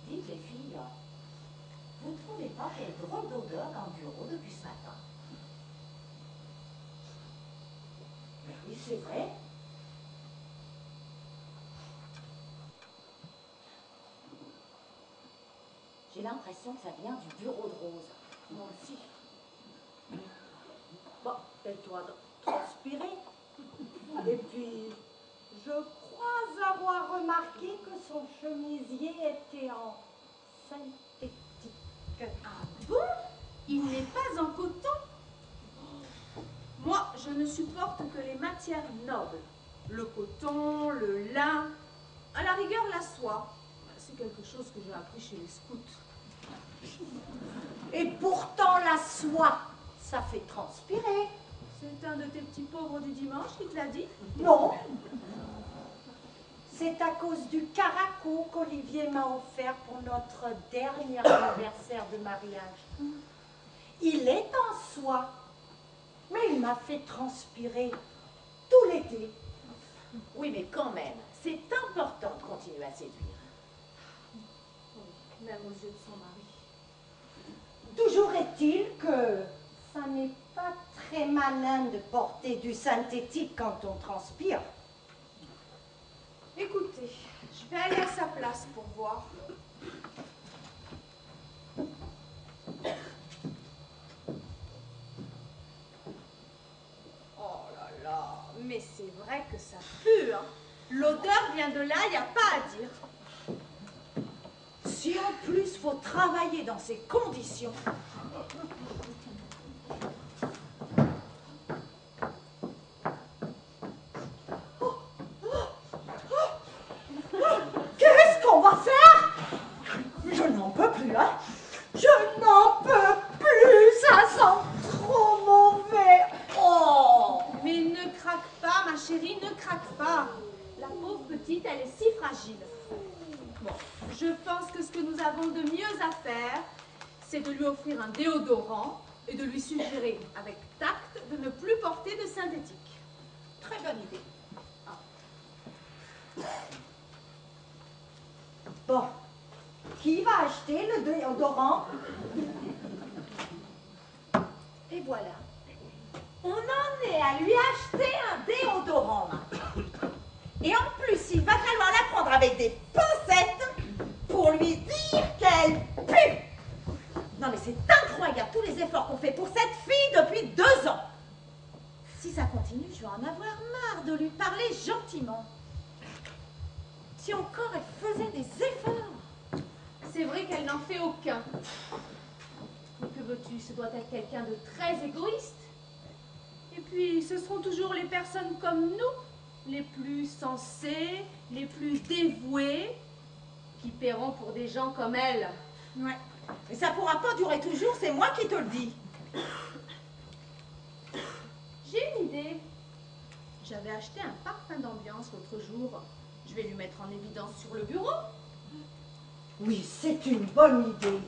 Dites les filles, vous ne trouvez pas qu'il y a une drôle d'odeur dans le bureau depuis ce matin? Mais oui, c'est vrai. J'ai l'impression que ça vient du bureau de Rose. Moi aussi. Bon, elle doit transpirer. Et puis, je crois avoir remarqué que son chemisier était en synthétique. Ah bon? Il n'est pas en coton? Moi, je ne supporte que les matières nobles. Le coton, le lin, à la rigueur la soie. C'est quelque chose que j'ai appris chez les scouts. Et pourtant, la soie, ça fait transpirer. C'est un de tes petits pauvres du dimanche qui te l'a dit? Non. C'est à cause du caraco qu'Olivier m'a offert pour notre dernier anniversaire de mariage. Il est en soie, mais il m'a fait transpirer tout l'été. Oui, mais quand même, c'est important de continuer à séduire. Oui, même aux yeux de son mari. Toujours est-il que ça n'est pas très malin de porter du synthétique quand on transpire. Écoutez, je vais aller à sa place pour voir. Oh là là, mais c'est vrai que ça pue, hein. L'odeur vient de là, il n'y a pas à dire. Si en plus faut travailler dans ces conditions. Qu'est-ce qu'on va faire? Je n'en peux plus, hein. Je n'en peux plus, ça sent trop mauvais. Oh! Mais ne craque pas, ma chérie, ne craque pas. La pauvre petite, elle est si fragile. Bon, je pense que ce que nous avons de mieux à faire, c'est de lui offrir un déodorant et de lui suggérer, avec tact, de ne plus porter de synthétique. Très bonne idée. Bon, qui va acheter le déodorant? Et voilà. On en est à lui acheter un déodorant maintenant. Et en plus, il va falloir la prendre avec des pincettes pour lui dire qu'elle pue. Non mais c'est incroyable tous les efforts qu'on fait pour cette fille depuis 2 ans. Si ça continue, je vais en avoir marre de lui parler gentiment. Si encore elle faisait des efforts. C'est vrai qu'elle n'en fait aucun. Mais que veux-tu, ce doit être quelqu'un de très égoïste. Et puis, ce seront toujours les personnes comme nous, les plus sensées, les plus dévouées, qui paieront pour des gens comme elle. Ouais. Mais ça pourra pas durer toujours, c'est moi qui te le dis. J'ai une idée. J'avais acheté un parfum d'ambiance l'autre jour. Je vais lui mettre en évidence sur le bureau. Oui, c'est une bonne idée.